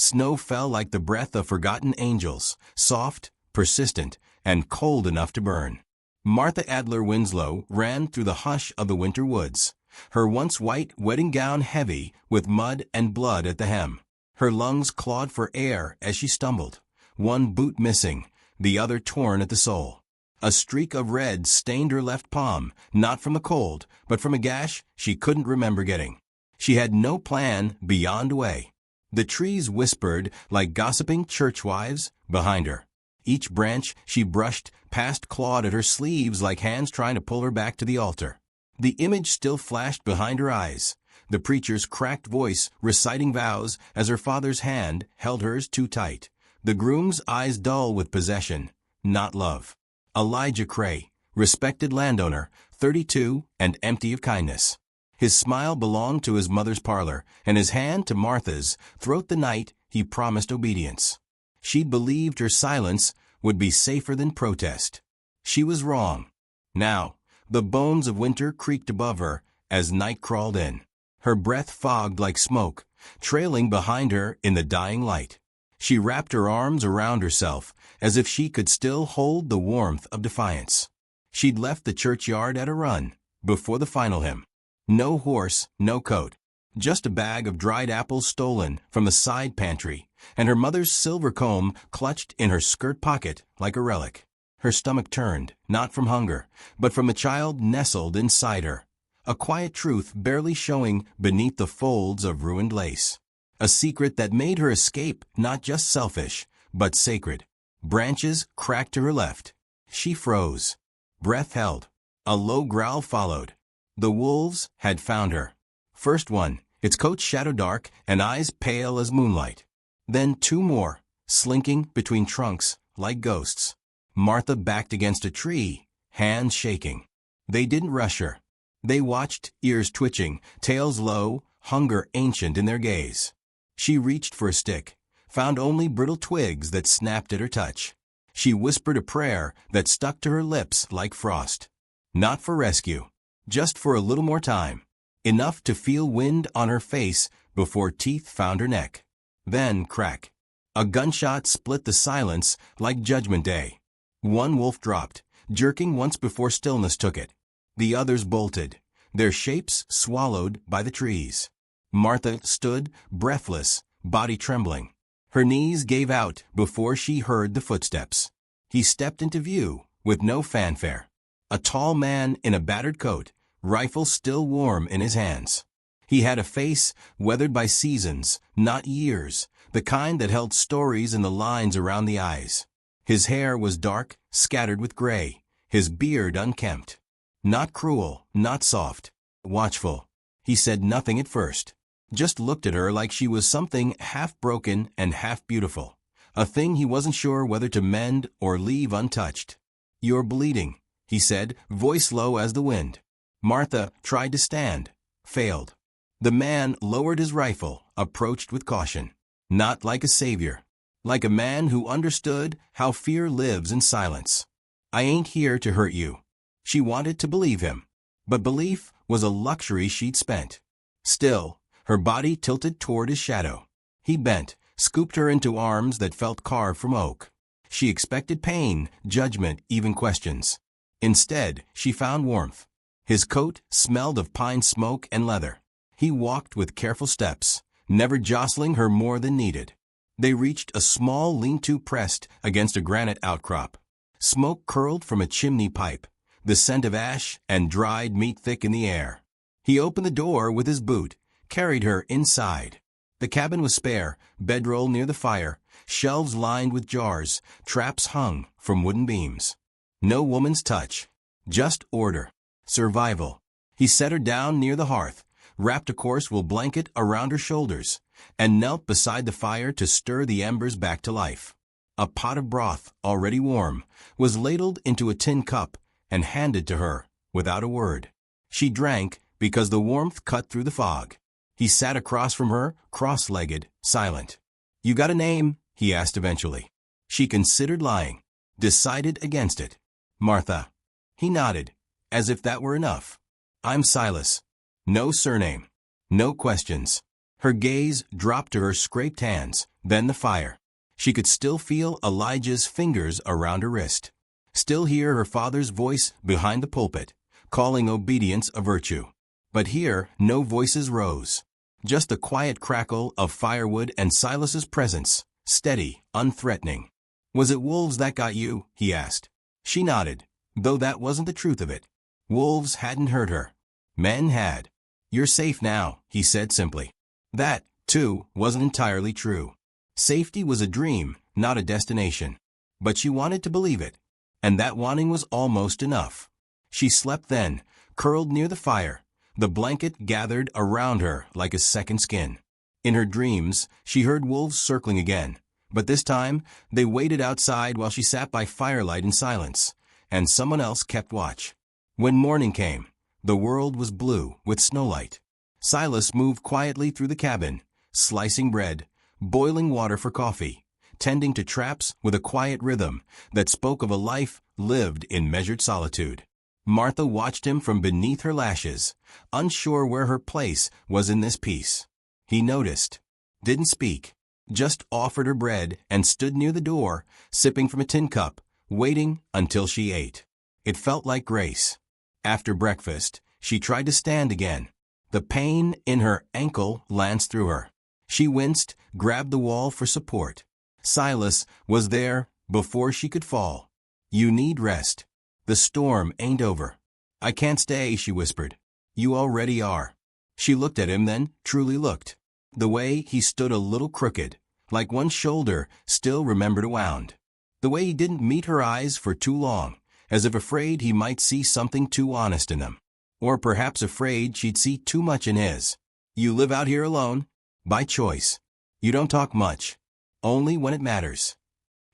Snow fell like the breath of forgotten angels, soft, persistent, and cold enough to burn. Martha Adler Winslow ran through the hush of the winter woods, her once white wedding gown heavy with mud and blood at the hem. Her lungs clawed for air as she stumbled, one boot missing, the other torn at the sole. A streak of red stained her left palm, not from the cold, but from a gash she couldn't remember getting. She had no plan beyond way. The trees whispered like gossiping churchwives behind her. Each branch she brushed past clawed at her sleeves like hands trying to pull her back to the altar. The image still flashed behind her eyes, the preacher's cracked voice reciting vows as her father's hand held hers too tight, the groom's eyes dull with possession, not love. Elijah Cray, respected landowner, 32 and empty of kindness. His smile belonged to his mother's parlor, and his hand to Martha's. Throughout the night he promised obedience. She believed her silence would be safer than protest. She was wrong. Now, the bones of winter creaked above her as night crawled in. Her breath fogged like smoke, trailing behind her in the dying light. She wrapped her arms around herself as if she could still hold the warmth of defiance. She'd left the churchyard at a run, before the final hymn. No horse, no coat, just a bag of dried apples stolen from the side pantry, and her mother's silver comb clutched in her skirt pocket like a relic. Her stomach turned, not from hunger, but from a child nestled inside her. A quiet truth barely showing beneath the folds of ruined lace. A secret that made her escape not just selfish, but sacred. Branches cracked to her left. She froze. Breath held. A low growl followed. The wolves had found her. First one, its coat shadow dark and eyes pale as moonlight. Then two more, slinking between trunks like ghosts. Martha backed against a tree, hands shaking. They didn't rush her. They watched, ears twitching, tails low, hunger ancient in their gaze. She reached for a stick, found only brittle twigs that snapped at her touch. She whispered a prayer that stuck to her lips like frost. Not for rescue, just for a little more time. Enough to feel wind on her face before teeth found her neck. Then crack. A gunshot split the silence like Judgment Day. One wolf dropped, jerking once before stillness took it. The others bolted, their shapes swallowed by the trees. Martha stood, breathless, body trembling. Her knees gave out before she heard the footsteps. He stepped into view with no fanfare. A tall man in a battered coat, rifle still warm in his hands. He had a face weathered by seasons, not years, the kind that held stories in the lines around the eyes. His hair was dark, scattered with gray, his beard unkempt. Not cruel, not soft, watchful. He said nothing at first. Just looked at her like she was something half broken and half beautiful, a thing he wasn't sure whether to mend or leave untouched. "You're bleeding," he said, voice low as the wind. Martha tried to stand, failed. The man lowered his rifle, approached with caution. Not like a savior, like a man who understood how fear lives in silence. "I ain't here to hurt you." She wanted to believe him, but belief was a luxury she'd spent. Still, her body tilted toward his shadow. He bent, scooped her into arms that felt carved from oak. She expected pain, judgment, even questions. Instead, she found warmth. His coat smelled of pine smoke and leather. He walked with careful steps, never jostling her more than needed. They reached a small lean-to pressed against a granite outcrop. Smoke curled from a chimney pipe, the scent of ash and dried meat thick in the air. He opened the door with his boot, carried her inside. The cabin was spare, bedroll near the fire, shelves lined with jars, traps hung from wooden beams. No woman's touch, just order, survival. He set her down near the hearth, wrapped a coarse wool blanket around her shoulders, and knelt beside the fire to stir the embers back to life. A pot of broth, already warm, was ladled into a tin cup and handed to her without a word. She drank because the warmth cut through the fog. He sat across from her, cross-legged, silent. "You got a name?" he asked eventually. She considered lying, decided against it. "Martha." He nodded, as if that were enough. "I'm Silas." No surname. No questions. Her gaze dropped to her scraped hands, then the fire. She could still feel Elijah's fingers around her wrist. Still hear her father's voice behind the pulpit, calling obedience a virtue. But here, no voices rose. Just a quiet crackle of firewood and Silas's presence, steady, unthreatening. "Was it wolves that got you?" he asked. She nodded, though that wasn't the truth of it. Wolves hadn't hurt her. Men had. "You're safe now," he said simply. That, too, wasn't entirely true. Safety was a dream, not a destination. But she wanted to believe it. And that wanting was almost enough. She slept then, curled near the fire, the blanket gathered around her like a second skin. In her dreams, she heard wolves circling again, but this time they waited outside while she sat by firelight in silence, and someone else kept watch. When morning came, the world was blue with snowlight. Silas moved quietly through the cabin, slicing bread, boiling water for coffee, tending to traps with a quiet rhythm that spoke of a life lived in measured solitude. Martha watched him from beneath her lashes, unsure where her place was in this piece. He noticed, didn't speak, just offered her bread and stood near the door, sipping from a tin cup, waiting until she ate. It felt like grace. After breakfast, she tried to stand again. The pain in her ankle lanced through her. She winced, grabbed the wall for support. Silas was there before she could fall. "You need rest. The storm ain't over." "I can't stay," she whispered. "You already are." She looked at him then, truly looked. The way he stood a little crooked, like one shoulder still remembered a wound. The way he didn't meet her eyes for too long, as if afraid he might see something too honest in them. Or perhaps afraid she'd see too much in his. "You live out here alone?" "By choice." "You don't talk much." "Only when it matters."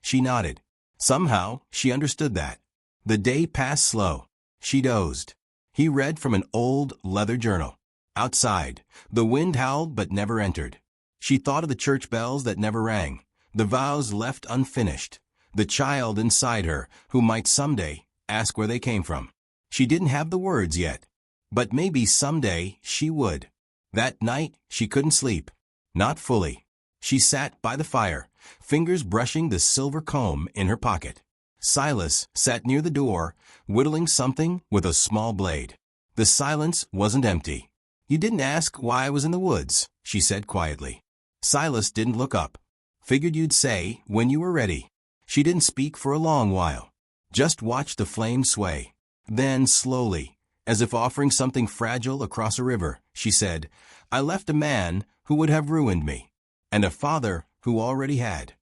She nodded. Somehow, she understood that. The day passed slow. She dozed. He read from an old leather journal. Outside, the wind howled but never entered. She thought of the church bells that never rang, the vows left unfinished, the child inside her who might someday ask where they came from. She didn't have the words yet, but maybe someday she would. That night, she couldn't sleep. Not fully. She sat by the fire, fingers brushing the silver comb in her pocket. Silas sat near the door, whittling something with a small blade. The silence wasn't empty. "You didn't ask why I was in the woods," she said quietly. Silas didn't look up. "Figured you'd say when you were ready." She didn't speak for a long while. Just watched the flames sway. Then, slowly, as if offering something fragile across a river, she said, "I left a man who would have ruined me, and a father who already had."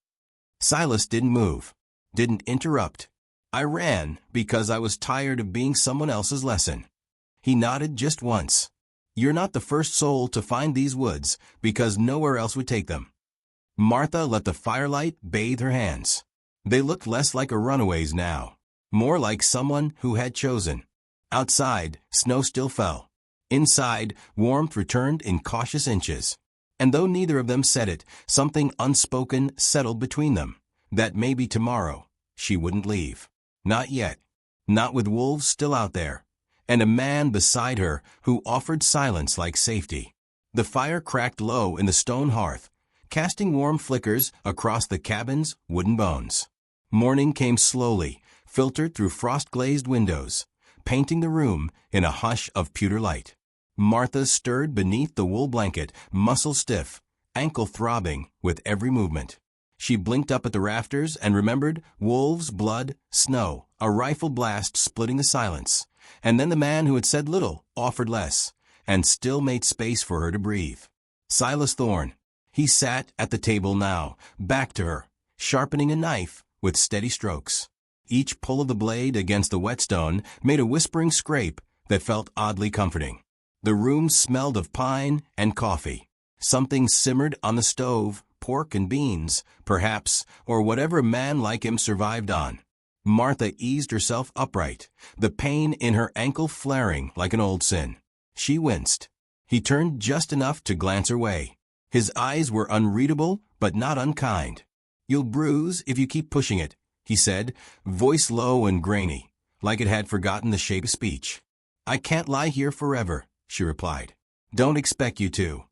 Silas didn't move, didn't interrupt. "I ran because I was tired of being someone else's lesson." He nodded just once. "You're not the first soul to find these woods because nowhere else would take them." Martha let the firelight bathe her hands. They looked less like a runaway's now, more like someone who had chosen. Outside, snow still fell. Inside, warmth returned in cautious inches. And though neither of them said it, something unspoken settled between them, that maybe tomorrow she wouldn't leave. Not yet. Not with wolves still out there, and a man beside her who offered silence like safety. The fire cracked low in the stone hearth, casting warm flickers across the cabin's wooden bones. Morning came slowly, filtered through frost-glazed windows, painting the room in a hush of pewter light. Martha stirred beneath the wool blanket, muscle stiff, ankle throbbing with every movement. She blinked up at the rafters and remembered wolves, blood, snow, a rifle blast splitting the silence. And then the man who had said little offered less, and still made space for her to breathe. Silas Thorne. He sat at the table now, back to her, sharpening a knife with steady strokes. Each pull of the blade against the whetstone made a whispering scrape that felt oddly comforting. The room smelled of pine and coffee. Something simmered on the stove, pork and beans, perhaps, or whatever a man like him survived on. Martha eased herself upright, the pain in her ankle flaring like an old sin. She winced. He turned just enough to glance her way. His eyes were unreadable, but not unkind. "You'll bruise if you keep pushing it," he said, voice low and grainy, like it had forgotten the shape of speech. "I can't lie here forever," she replied. "Don't expect you to."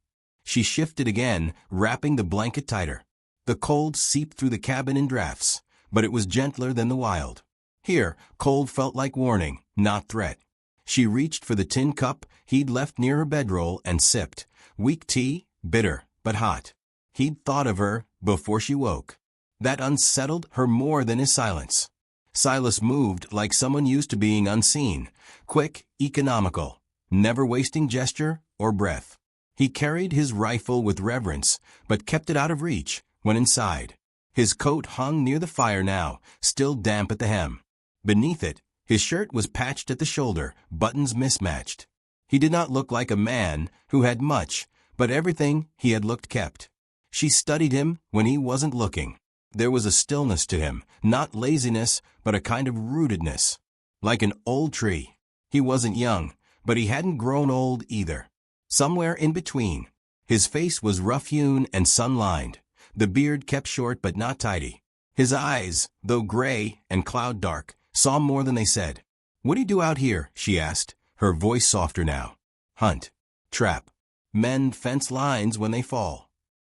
She shifted again, wrapping the blanket tighter. The cold seeped through the cabin in drafts, but it was gentler than the wild. Here, cold felt like warning, not threat. She reached for the tin cup he'd left near her bedroll and sipped. Weak tea, bitter, but hot. He'd thought of her before she woke. That unsettled her more than his silence. Silas moved like someone used to being unseen, quick, economical, never wasting gesture or breath. He carried his rifle with reverence, but kept it out of reach when inside. His coat hung near the fire now, still damp at the hem. Beneath it, his shirt was patched at the shoulder, buttons mismatched. He did not look like a man who had much, but everything he had looked kept. She studied him when he wasn't looking. There was a stillness to him, not laziness, but a kind of rootedness. Like an old tree. He wasn't young, but he hadn't grown old either. Somewhere in between. His face was rough-hewn and sun-lined. The beard kept short but not tidy. His eyes, though gray and cloud-dark, saw more than they said. "What do you do out here?" she asked, her voice softer now. "Hunt. Trap. Mend fence lines when they fall."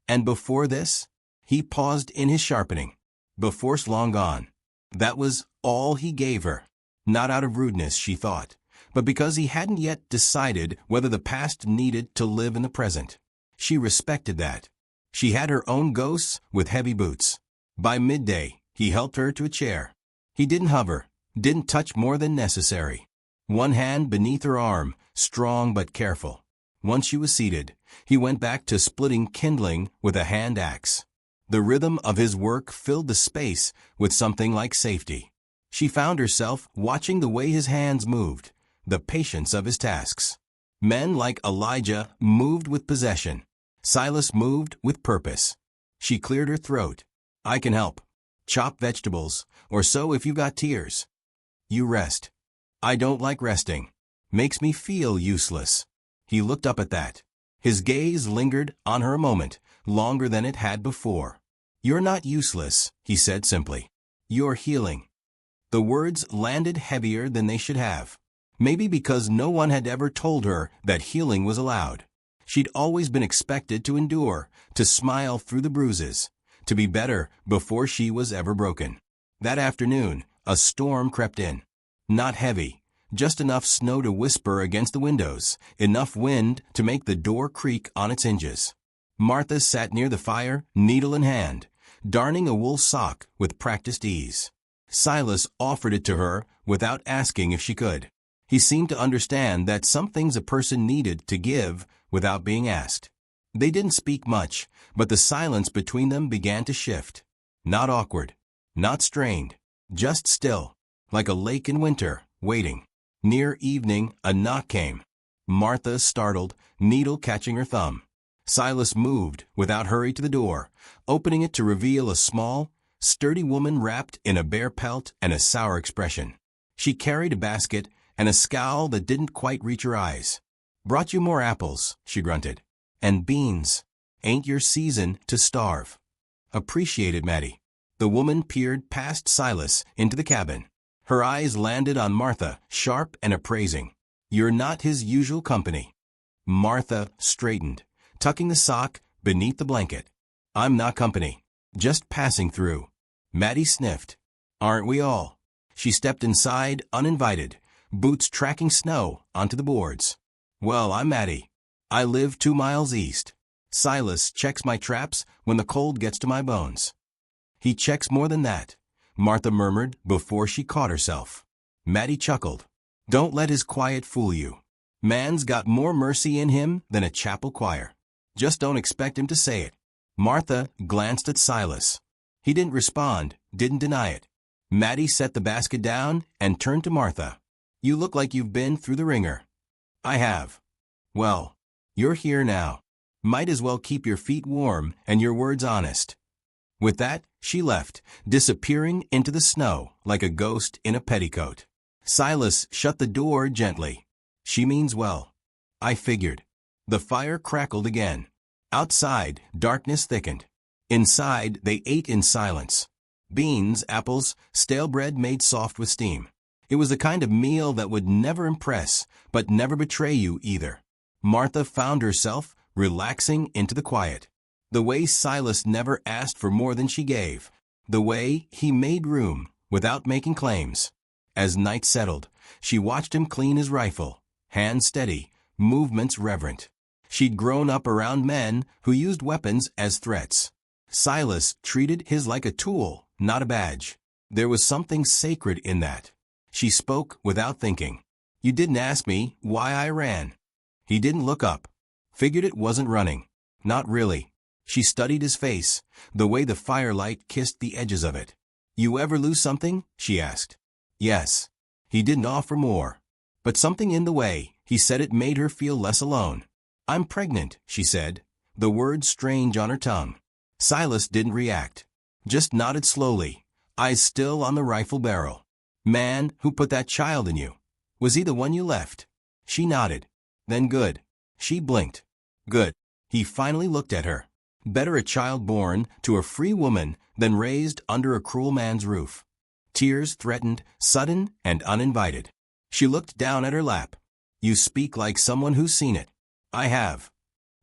And before this? He paused in his sharpening. Before's long gone. That was all he gave her. Not out of rudeness, she thought, but because he hadn't yet decided whether the past needed to live in the present. She respected that. She had her own ghosts with heavy boots. By midday, he helped her to a chair. He didn't hover, didn't touch more than necessary. One hand beneath her arm, strong but careful. Once she was seated, he went back to splitting kindling with a hand axe. The rhythm of his work filled the space with something like safety. She found herself watching the way his hands moved, the patience of his tasks. Men like Elijah moved with possession. Silas moved with purpose. She cleared her throat. "I can help. Chop vegetables, or sew if you've got tears. You rest." "I don't like resting. Makes me feel useless." He looked up at that. His gaze lingered on her a moment, longer than it had before. "You're not useless," he said simply. "You're healing." The words landed heavier than they should have. Maybe because no one had ever told her that healing was allowed. She'd always been expected to endure, to smile through the bruises, to be better before she was ever broken. That afternoon, a storm crept in. Not heavy, just enough snow to whisper against the windows, enough wind to make the door creak on its hinges. Martha sat near the fire, needle in hand, darning a wool sock with practiced ease. Silas offered it to her without asking if she could. He seemed to understand that some things a person needed to give without being asked. They didn't speak much, but the silence between them began to shift. Not awkward, not strained, just still, like a lake in winter, waiting. Near evening, a knock came. Martha startled, needle catching her thumb. Silas moved without hurry to the door, opening it to reveal a small, sturdy woman wrapped in a bare pelt and a sour expression. She carried a basket and a scowl that didn't quite reach her eyes. "Brought you more apples," she grunted. "And beans. Ain't your season to starve." "Appreciate it, Maddie." The woman peered past Silas into the cabin. Her eyes landed on Martha, sharp and appraising. "You're not his usual company." Martha straightened, tucking the sock beneath the blanket. "I'm not company. Just passing through." Maddie sniffed. "Aren't we all?" She stepped inside, uninvited, boots tracking snow onto the boards. "Well, I'm Maddie. I live 2 miles east. Silas checks my traps when the cold gets to my bones." "He checks more than that," Martha murmured before she caught herself. Maddie chuckled. "Don't let his quiet fool you. Man's got more mercy in him than a chapel choir. Just don't expect him to say it." Martha glanced at Silas. He didn't respond, didn't deny it. Maddie set the basket down and turned to Martha. "You look like you've been through the ringer." "I have." "Well, you're here now. Might as well keep your feet warm and your words honest." With that, she left, disappearing into the snow like a ghost in a petticoat. Silas shut the door gently. "She means well." I figured. The fire crackled again. Outside, darkness thickened. Inside, they ate in silence. Beans, apples, stale bread made soft with steam. It was the kind of meal that would never impress, but never betray you either. Martha found herself relaxing into the quiet. The way Silas never asked for more than she gave. The way he made room without making claims. As night settled, she watched him clean his rifle, hands steady, movements reverent. She'd grown up around men who used weapons as threats. Silas treated his like a tool, not a badge. There was something sacred in that. She spoke without thinking. "You didn't ask me why I ran." He didn't look up. Figured it wasn't running. Not really. She studied his face, the way the firelight kissed the edges of it. "You ever lose something?" she asked. Yes. He didn't offer more. But something in the way he said it made her feel less alone. "I'm pregnant," she said, the words strange on her tongue. Silas didn't react. Just nodded slowly, eyes still on the rifle barrel. "Man, who put that child in you? Was he the one you left?" She nodded. "Then good." She blinked. "Good." He finally looked at her. Better a child born to a free woman than raised under a cruel man's roof. Tears threatened, sudden and uninvited. She looked down at her lap. "You speak like someone who's seen it." "I have."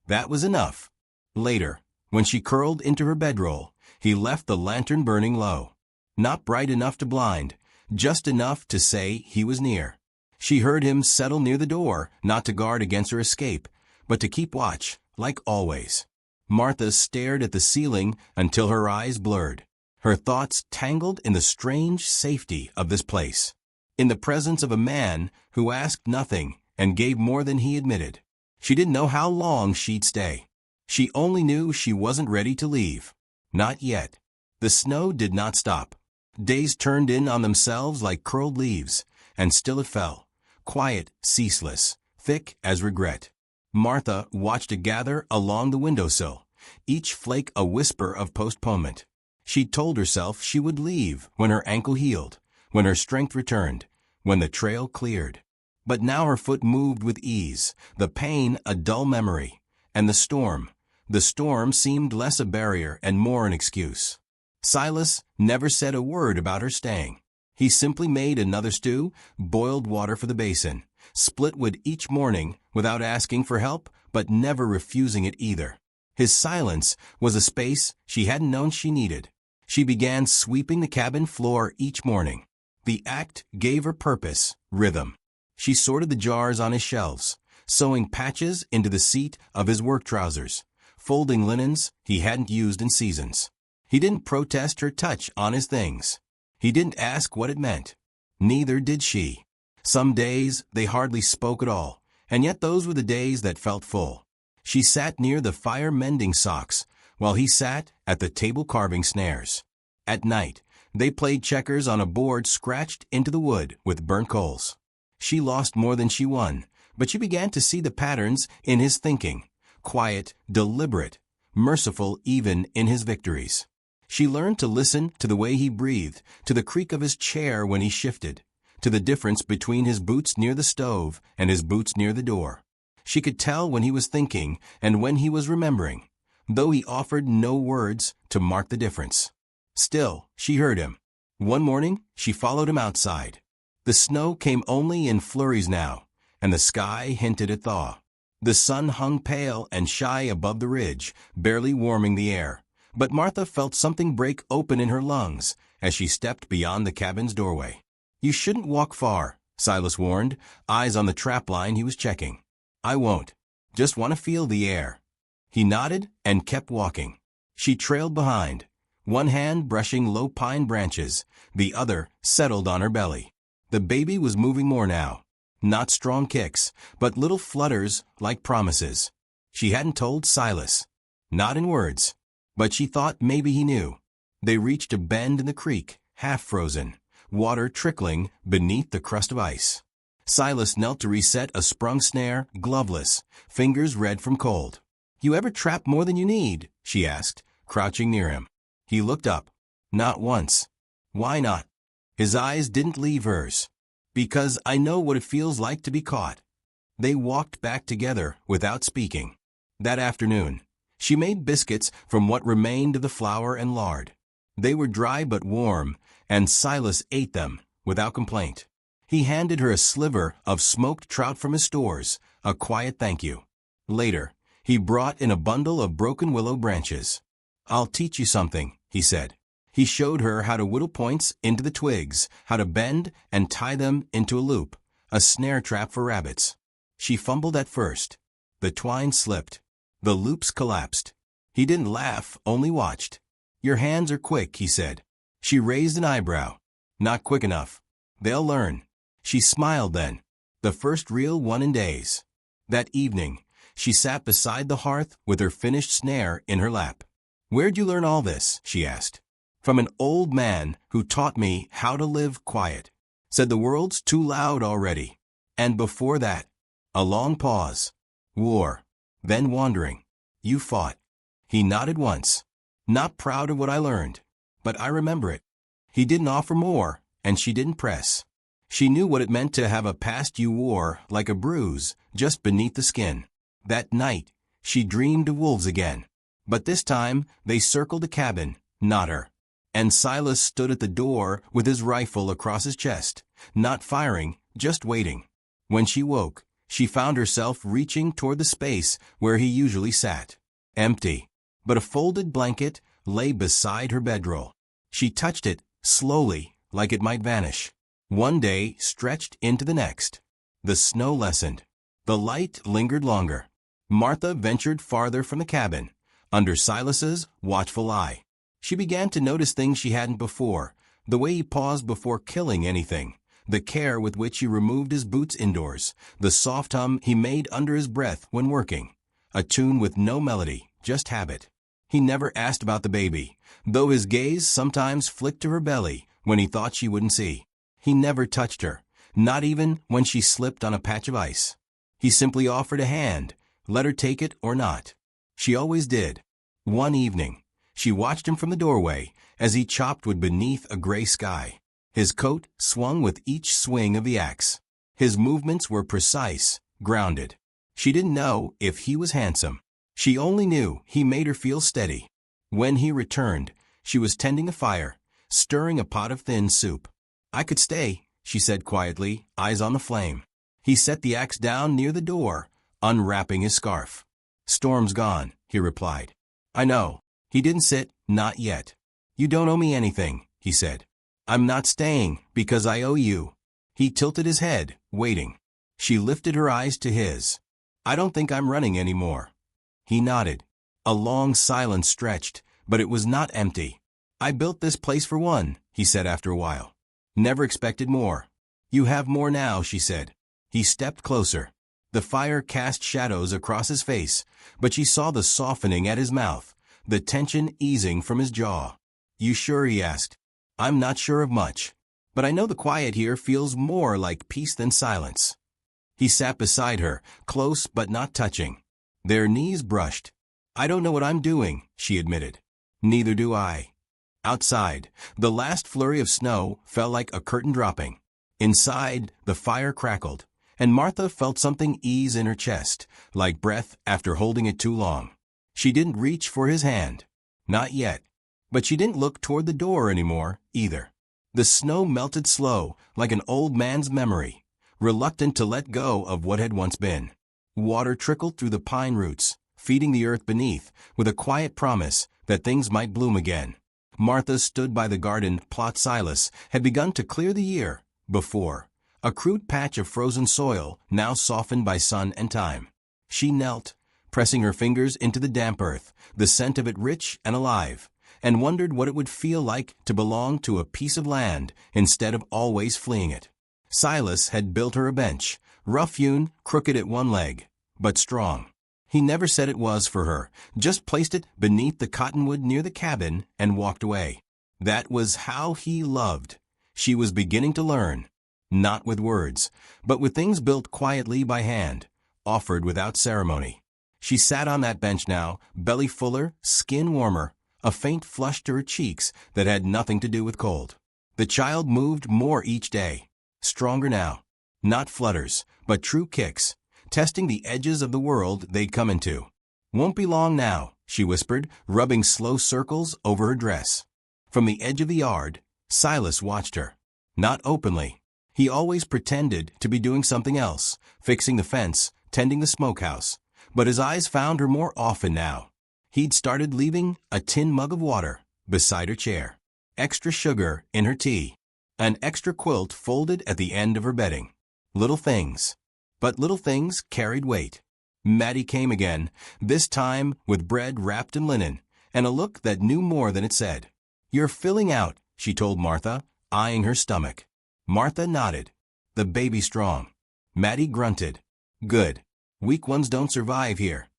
That was enough. Later, when she curled into her bedroll, he left the lantern burning low. Not bright enough to blind, just enough to say he was near. She heard him settle near the door, not to guard against her escape, but to keep watch, like always. Martha stared at the ceiling until her eyes blurred. Her thoughts tangled in the strange safety of this place. In the presence of a man who asked nothing and gave more than he admitted. She didn't know how long she'd stay. She only knew she wasn't ready to leave. Not yet. The snow did not stop. Days turned in on themselves like curled leaves, and still it fell. Quiet, ceaseless, thick as regret. Martha watched it gather along the windowsill, each flake a whisper of postponement. She'd told herself she would leave when her ankle healed, when her strength returned, when the trail cleared. But now her foot moved with ease, the pain a dull memory, and the storm seemed less a barrier and more an excuse. Silas never said a word about her staying. He simply made another stew, boiled water for the basin, split wood each morning without asking for help, but never refusing it either. His silence was a space she hadn't known she needed. She began sweeping the cabin floor each morning. The act gave her purpose, rhythm. She sorted the jars on his shelves, sewing patches into the seat of his work trousers, folding linens he hadn't used in seasons. He didn't protest her touch on his things. He didn't ask what it meant. Neither did she. Some days they hardly spoke at all, and yet those were the days that felt full. She sat near the fire mending socks, while he sat at the table carving snares. At night, they played checkers on a board scratched into the wood with burnt coals. She lost more than she won, but she began to see the patterns in his thinking, quiet, deliberate, merciful even in his victories. She learned to listen to the way he breathed, to the creak of his chair when he shifted, to the difference between his boots near the stove and his boots near the door. She could tell when he was thinking and when he was remembering, though he offered no words to mark the difference. Still, she heard him. One morning, she followed him outside. The snow came only in flurries now, and the sky hinted at thaw. The sun hung pale and shy above the ridge, barely warming the air. But Martha felt something break open in her lungs as she stepped beyond the cabin's doorway. "You shouldn't walk far," Silas warned, eyes on the trapline he was checking. "I won't. Just want to feel the air." He nodded and kept walking. She trailed behind, one hand brushing low pine branches, the other settled on her belly. The baby was moving more now. Not strong kicks, but little flutters like promises. She hadn't told Silas. Not in words. But she thought maybe he knew. They reached a bend in the creek, half frozen, water trickling beneath the crust of ice. Silas knelt to reset a sprung snare, gloveless, fingers red from cold. "You ever trap more than you need?" she asked, crouching near him. He looked up. "Not once." "Why not?" His eyes didn't leave hers. "Because I know what it feels like to be caught." They walked back together without speaking. That afternoon, she made biscuits from what remained of the flour and lard. They were dry but warm, and Silas ate them without complaint. He handed her a sliver of smoked trout from his stores, a quiet thank you. Later, He brought in a bundle of broken willow branches. "I'll teach you something," he said. He showed her how to whittle points into the twigs, how to bend and tie them into a loop, a snare trap for rabbits. She fumbled at first. The twine slipped. The loops collapsed. He didn't laugh, only watched. "Your hands are quick," he said. She raised an eyebrow. "Not quick enough. They'll learn." She smiled then, the first real one in days. That evening, she sat beside the hearth with her finished snare in her lap. "Where'd you learn all this?" she asked. "From an old man who taught me how to live quiet. Said the world's too loud already. And before that," a long pause, "war, then wandering. You fought." He nodded once. "Not proud of what I learned, but I remember it." He didn't offer more, and she didn't press. She knew what it meant to have a past you wore like a bruise just beneath the skin. That night, she dreamed of wolves again. But this time, they circled the cabin, not her. And Silas stood at the door with his rifle across his chest, not firing, just waiting. When she woke, she found herself reaching toward the space where he usually sat. Empty, but a folded blanket lay beside her bedroll. She touched it, slowly, like it might vanish. One day stretched into the next. The snow lessened. The light lingered longer. Martha ventured farther from the cabin, under Silas's watchful eye. She began to notice things she hadn't before, the way he paused before killing anything, the care with which he removed his boots indoors, the soft hum he made under his breath when working. A tune with no melody, just habit. He never asked about the baby, though his gaze sometimes flicked to her belly when he thought she wouldn't see. He never touched her, not even when she slipped on a patch of ice. He simply offered a hand, let her take it or not. She always did. One evening, she watched him from the doorway as he chopped wood beneath a gray sky. His coat swung with each swing of the axe. His movements were precise, grounded. She didn't know if he was handsome. She only knew he made her feel steady. When he returned, she was tending a fire, stirring a pot of thin soup. "I could stay," she said quietly, eyes on the flame. He set the axe down near the door, unwrapping his scarf. "Storm's gone," he replied. "I know." He didn't sit, not yet. "You don't owe me anything," he said. "I'm not staying because I owe you." He tilted his head, waiting. She lifted her eyes to his. "I don't think I'm running anymore." He nodded. A long silence stretched, but it was not empty. "I built this place for one," he said after a while. "Never expected more." "You have more now," she said. He stepped closer. The fire cast shadows across his face, but she saw the softening at his mouth, the tension easing from his jaw. "You sure?" he asked. "I'm not sure of much, but I know the quiet here feels more like peace than silence." He sat beside her, close but not touching. Their knees brushed. "I don't know what I'm doing," she admitted. "Neither do I." Outside, the last flurry of snow fell like a curtain dropping. Inside, the fire crackled, and Martha felt something ease in her chest, like breath after holding it too long. She didn't reach for his hand. Not yet. But she didn't look toward the door anymore, either. The snow melted slow, like an old man's memory, reluctant to let go of what had once been. Water trickled through the pine roots, feeding the earth beneath, with a quiet promise that things might bloom again. Martha stood by the garden plot Silas had begun to clear the year before, a crude patch of frozen soil now softened by sun and time. She knelt, pressing her fingers into the damp earth, the scent of it rich and alive, and wondered what it would feel like to belong to a piece of land instead of always fleeing it. Silas had built her a bench, rough-hewn, crooked at one leg, but strong. He never said it was for her, just placed it beneath the cottonwood near the cabin and walked away. That was how he loved. She was beginning to learn, not with words, but with things built quietly by hand, offered without ceremony. She sat on that bench now, belly fuller, skin warmer, a faint flush to her cheeks that had nothing to do with cold. The child moved more each day, stronger now. Not flutters, but true kicks, testing the edges of the world they'd come into. "Won't be long now," she whispered, rubbing slow circles over her dress. From the edge of the yard, Silas watched her. Not openly. He always pretended to be doing something else, fixing the fence, tending the smokehouse. But his eyes found her more often now. He'd started leaving a tin mug of water beside her chair, extra sugar in her tea, an extra quilt folded at the end of her bedding. Little things. But little things carried weight. Maddie came again, this time with bread wrapped in linen, and a look that knew more than it said. "You're filling out," she told Martha, eyeing her stomach. Martha nodded. "The baby's strong." Maddie grunted. "Good. Weak ones don't survive here."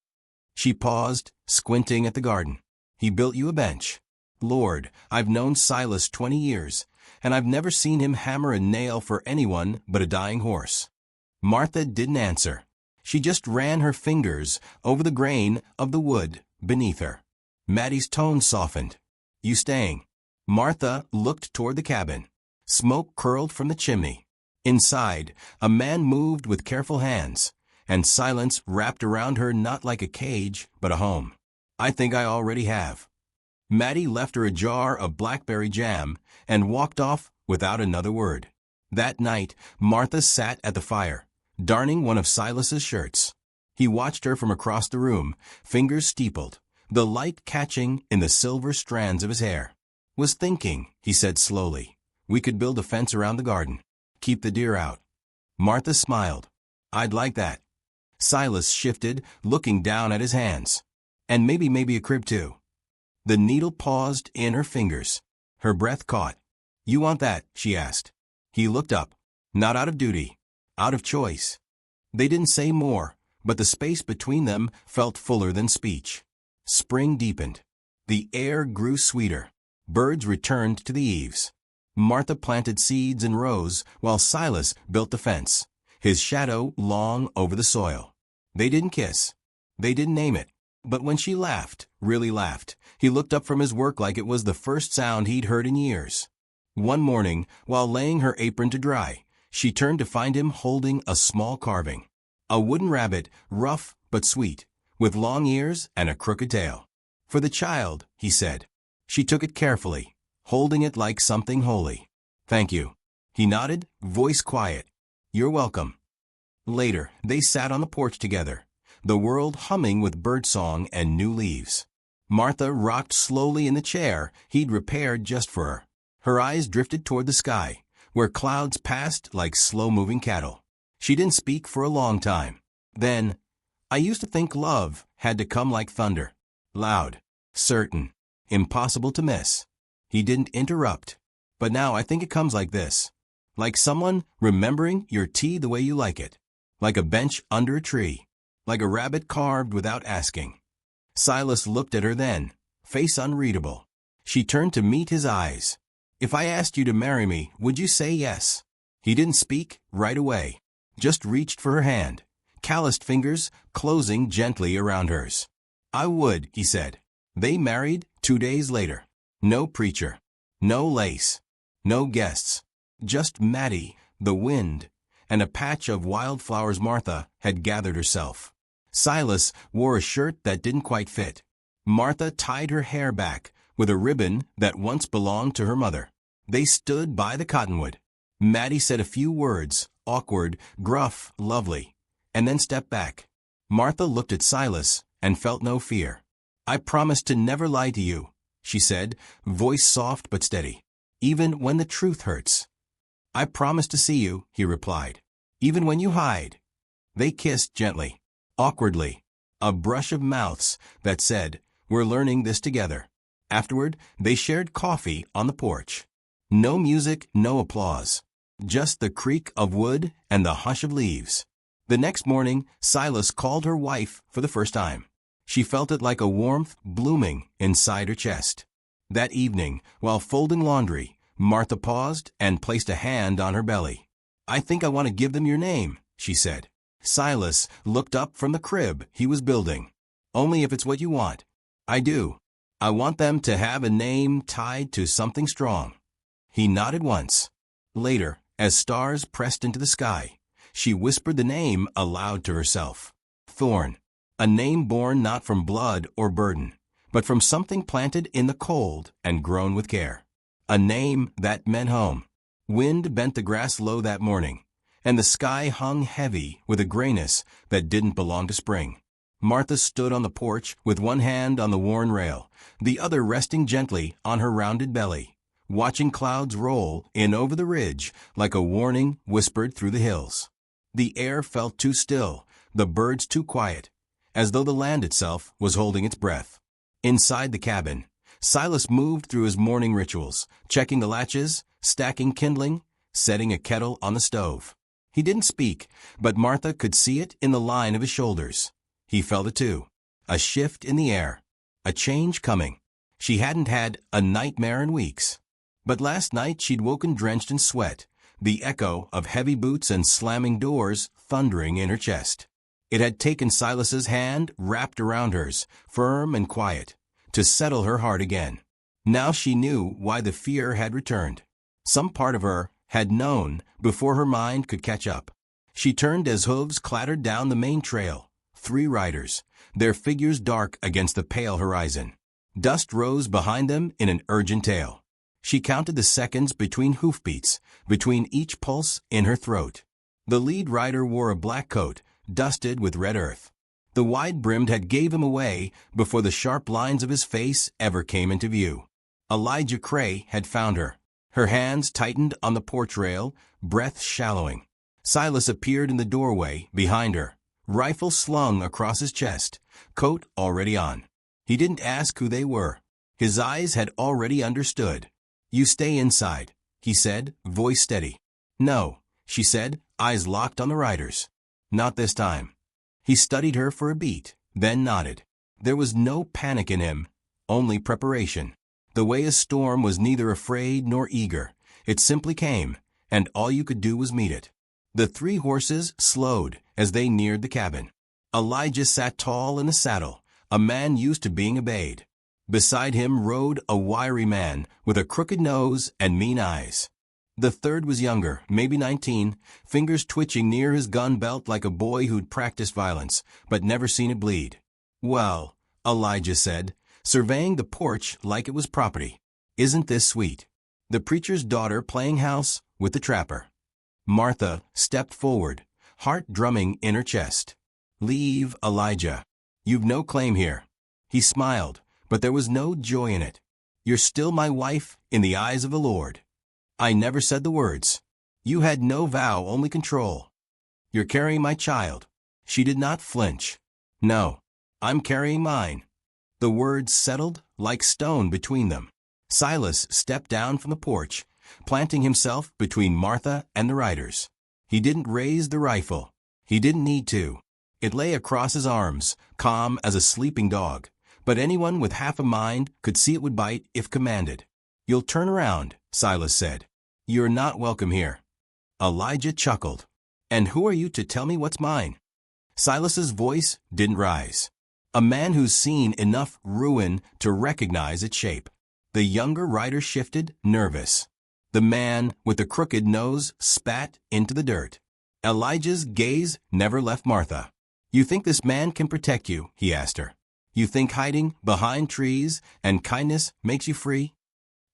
She paused, squinting at the garden. "He built you a bench. Lord, I've known Silas 20 years, and I've never seen him hammer a nail for anyone but a dying horse." Martha didn't answer. She just ran her fingers over the grain of the wood beneath her. Maddie's tone softened. "You staying?" Martha looked toward the cabin. Smoke curled from the chimney. Inside, a man moved with careful hands, and silence wrapped around her not like a cage, but a home. "I think I already have." Maddie left her a jar of blackberry jam and walked off without another word. That night, Martha sat at the fire, darning one of Silas's shirts. He watched her from across the room, fingers steepled, the light catching in the silver strands of his hair. "Was thinking," he said slowly, "we could build a fence around the garden. Keep the deer out." Martha smiled. "I'd like that." Silas shifted, looking down at his hands. "And maybe a crib too." The needle paused in her fingers. Her breath caught. "You want that?" she asked. He looked up. "Not out of duty. Out of choice." They didn't say more, but the space between them felt fuller than speech. Spring deepened. The air grew sweeter. Birds returned to the eaves. Martha planted seeds in rows while Silas built the fence, his shadow long over the soil. They didn't kiss. They didn't name it. But when she laughed, really laughed, he looked up from his work like it was the first sound he'd heard in years. One morning, while laying her apron to dry, she turned to find him holding a small carving. A wooden rabbit, rough but sweet, with long ears and a crooked tail. "For the child," he said. She took it carefully, holding it like something holy. "Thank you." He nodded, voice quiet. "You're welcome." Later, they sat on the porch together, the world humming with birdsong and new leaves. Martha rocked slowly in the chair he'd repaired just for her. Her eyes drifted toward the sky, where clouds passed like slow-moving cattle. She didn't speak for a long time. Then, "I used to think love had to come like thunder. Loud, certain, impossible to miss." He didn't interrupt. "But now I think it comes like this. Like someone remembering your tea the way you like it. Like a bench under a tree. Like a rabbit carved without asking." Silas looked at her then, face unreadable. She turned to meet his eyes. "If I asked you to marry me, would you say yes?" He didn't speak right away, just reached for her hand, calloused fingers closing gently around hers. "I would," he said. They married 2 days later. No preacher, no lace, no guests, just Maddie, the wind, and a patch of wildflowers Martha had gathered herself. Silas wore a shirt that didn't quite fit. Martha tied her hair back with a ribbon that once belonged to her mother. They stood by the cottonwood. Maddie said a few words, awkward, gruff, lovely, and then stepped back. Martha looked at Silas and felt no fear. "I promise to never lie to you," she said, voice soft but steady, "even when the truth hurts." "I promise to see you," he replied, "even when you hide." They kissed gently, awkwardly, a brush of mouths that said, "We're learning this together." Afterward, they shared coffee on the porch. No music, no applause, just the creak of wood and the hush of leaves. The next morning, Silas called her wife for the first time. She felt it like a warmth blooming inside her chest. That evening, while folding laundry, Martha paused and placed a hand on her belly. "I think I want to give them your name," she said. Silas looked up from the crib he was building. "Only if it's what you want." "I do. I want them to have a name tied to something strong." He nodded once. Later, as stars pressed into the sky, she whispered the name aloud to herself. Thorn. A name born not from blood or burden, but from something planted in the cold and grown with care. A name that meant home. Wind bent the grass low that morning, and the sky hung heavy with a grayness that didn't belong to spring. Martha stood on the porch with one hand on the worn rail, the other resting gently on her rounded belly, watching clouds roll in over the ridge like a warning whispered through the hills. The air felt too still, the birds too quiet, as though the land itself was holding its breath. Inside the cabin, Silas moved through his morning rituals, checking the latches, stacking kindling, setting a kettle on the stove. He didn't speak, but Martha could see it in the line of his shoulders. He felt it too. A shift in the air. A change coming. She hadn't had a nightmare in weeks. But last night she'd woken drenched in sweat, the echo of heavy boots and slamming doors thundering in her chest. It had taken Silas's hand wrapped around hers, firm and quiet, to settle her heart again. Now she knew why the fear had returned. Some part of her had known before her mind could catch up. She turned as hooves clattered down the main trail. 3 riders, their figures dark against the pale horizon. Dust rose behind them in an urgent tail. She counted the seconds between hoofbeats, between each pulse in her throat. The lead rider wore a black coat, dusted with red earth. The wide-brimmed hat gave him away before the sharp lines of his face ever came into view. Elijah Cray had found her. Her hands tightened on the porch rail, breath shallowing. Silas appeared in the doorway behind her, rifle slung across his chest, coat already on. He didn't ask who they were. His eyes had already understood. "You stay inside," he said, voice steady. "No," she said, eyes locked on the riders. "Not this time." He studied her for a beat, then nodded. There was no panic in him, only preparation. The way a storm was neither afraid nor eager. It simply came, and all you could do was meet it. The 3 horses slowed as they neared the cabin. Elijah sat tall in the saddle, a man used to being obeyed. Beside him rode a wiry man with a crooked nose and mean eyes. The third was younger, maybe 19, fingers twitching near his gun belt like a boy who'd practiced violence, but never seen it bleed. "Well," Elijah said, surveying the porch like it was property, "isn't this sweet? The preacher's daughter playing house with the trapper." Martha stepped forward, heart drumming in her chest. "Leave, Elijah. You've no claim here." He smiled, but there was no joy in it. "You're still my wife in the eyes of the Lord." "I never said the words." "You had no vow, only control." "You're carrying my child." She did not flinch. "No, I'm carrying mine." The words settled like stone between them. Silas stepped down from the porch, planting himself between Martha and the riders. He didn't raise the rifle. He didn't need to. It lay across his arms, calm as a sleeping dog, but anyone with half a mind could see it would bite if commanded. "You'll turn around," Silas said. "You're not welcome here." Elijah chuckled. "And who are you to tell me what's mine?" Silas's voice didn't rise. A man who's seen enough ruin to recognize its shape. The younger rider shifted, nervous. The man with the crooked nose spat into the dirt. Elijah's gaze never left Martha. "You think this man can protect you?" he asked her. "You think hiding behind trees and kindness makes you free?"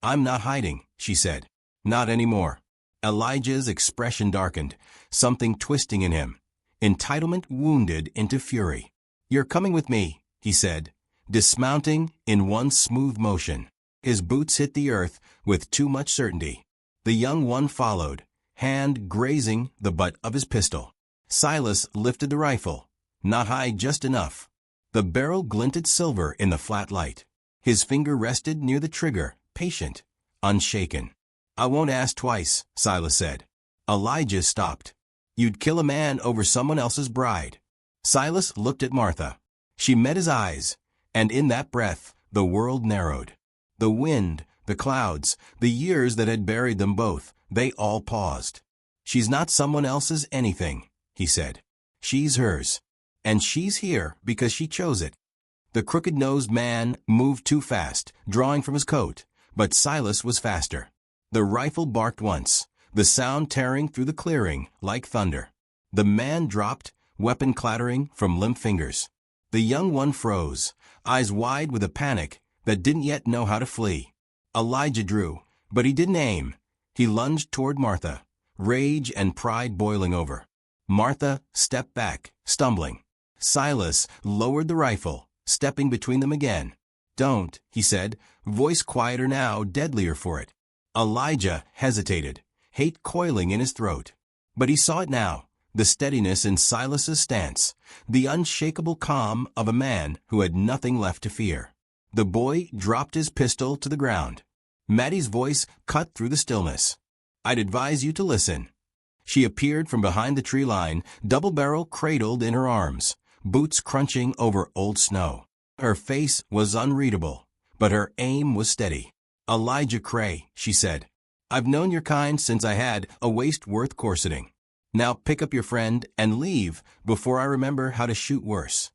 "I'm not hiding," she said. "Not anymore." Elijah's expression darkened, something twisting in him. Entitlement wounded into fury. "You're coming with me," he said, dismounting in one smooth motion. His boots hit the earth with too much certainty. The young one followed, hand grazing the butt of his pistol. Silas lifted the rifle, not high, just enough. The barrel glinted silver in the flat light. His finger rested near the trigger, patient, unshaken. "I won't ask twice," Silas said. Elijah stopped. "You'd kill a man over someone else's bride." Silas looked at Martha. She met his eyes, and in that breath, the world narrowed. The wind, the clouds, the years that had buried them both, they all paused. "She's not someone else's anything," he said. "She's hers. And she's here because she chose it." The crooked-nosed man moved too fast, drawing from his coat, but Silas was faster. The rifle barked once, the sound tearing through the clearing like thunder. The man dropped, weapon clattering from limp fingers. The young one froze, eyes wide with a panic that didn't yet know how to flee. Elijah drew, but he didn't aim. He lunged toward Martha, rage and pride boiling over. Martha stepped back, stumbling. Silas lowered the rifle, stepping between them again. "Don't," he said, voice quieter now, deadlier for it. Elijah hesitated, hate coiling in his throat. But he saw it now, the steadiness in Silas's stance, the unshakable calm of a man who had nothing left to fear. The boy dropped his pistol to the ground. Maddie's voice cut through the stillness. "I'd advise you to listen." She appeared from behind the tree line, double-barrel cradled in her arms, boots crunching over old snow. Her face was unreadable, but her aim was steady. "Elijah Cray," she said. "I've known your kind since I had a waist worth corseting. Now pick up your friend and leave before I remember how to shoot worse."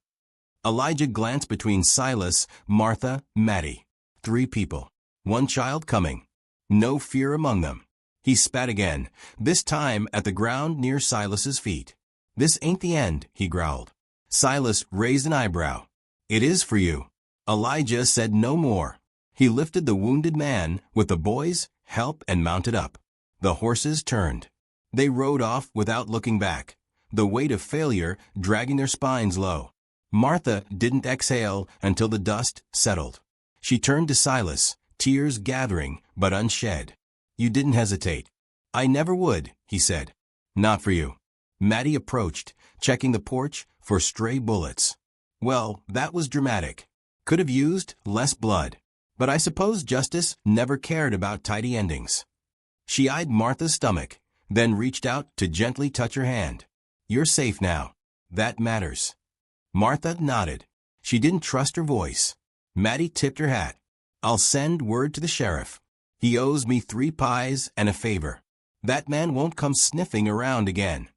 Elijah glanced between Silas, Martha, Maddie. 3 people. 1 child coming. No fear among them. He spat again, this time at the ground near Silas's feet. "This ain't the end," he growled. Silas raised an eyebrow. "It is for you." Elijah said no more. He lifted the wounded man with the boys' help and mounted up. The horses turned. They rode off without looking back, the weight of failure dragging their spines low. Martha didn't exhale until the dust settled. She turned to Silas, tears gathering but unshed. "You didn't hesitate." "I never would," he said. "Not for you." Maddie approached, checking the porch for stray bullets. "Well, that was dramatic. Could have used less blood. But I suppose justice never cared about tidy endings." She eyed Martha's stomach, then reached out to gently touch her hand. "You're safe now. That matters." Martha nodded. She didn't trust her voice. Maddie tipped her hat. "I'll send word to the sheriff. He owes me 3 pies and a favor. That man won't come sniffing around again."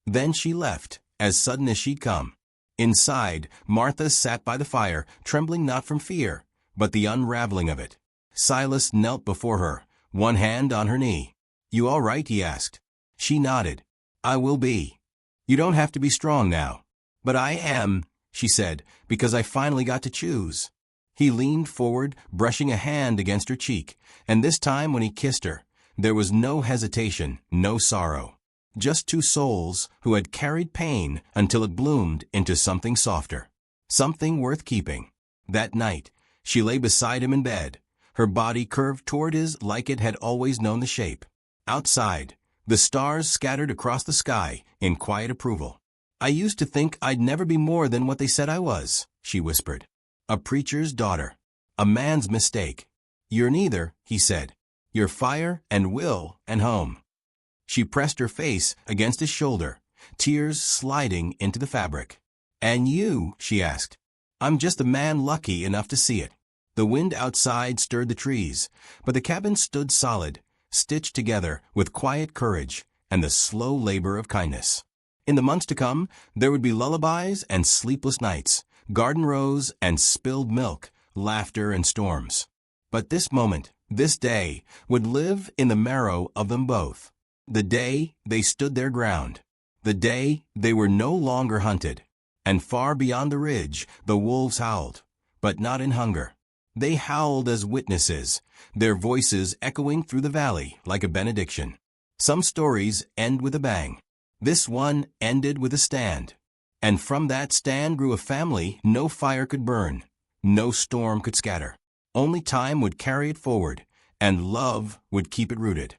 Then she left, as sudden as she'd come. Inside, Martha sat by the fire, trembling not from fear, but the unraveling of it. Silas knelt before her, one hand on her knee. "You all right?" he asked. She nodded. "I will be. You don't have to be strong now." "But I am," she said, "because I finally got to choose." He leaned forward, brushing a hand against her cheek, and this time when he kissed her, there was no hesitation, no sorrow. Just 2 souls who had carried pain until it bloomed into something softer, something worth keeping. That night, she lay beside him in bed, her body curved toward his like it had always known the shape. Outside, the stars scattered across the sky in quiet approval. "I used to think I'd never be more than what they said I was," she whispered. "A preacher's daughter. A man's mistake. You're neither," he said. "You're fire and will and home." She pressed her face against his shoulder, tears sliding into the fabric. "And you?" she asked. "I'm just a man lucky enough to see it." The wind outside stirred the trees, but the cabin stood solid, stitched together with quiet courage and the slow labor of kindness. In the months to come, there would be lullabies and sleepless nights, garden rows and spilled milk, laughter and storms. But this moment, this day, would live in the marrow of them both. The day they stood their ground. The day they were no longer hunted. And far beyond the ridge, the wolves howled, but not in hunger. They howled as witnesses, their voices echoing through the valley like a benediction. Some stories end with a bang. This one ended with a stand. And from that stand grew a family no fire could burn, no storm could scatter. Only time would carry it forward, and love would keep it rooted.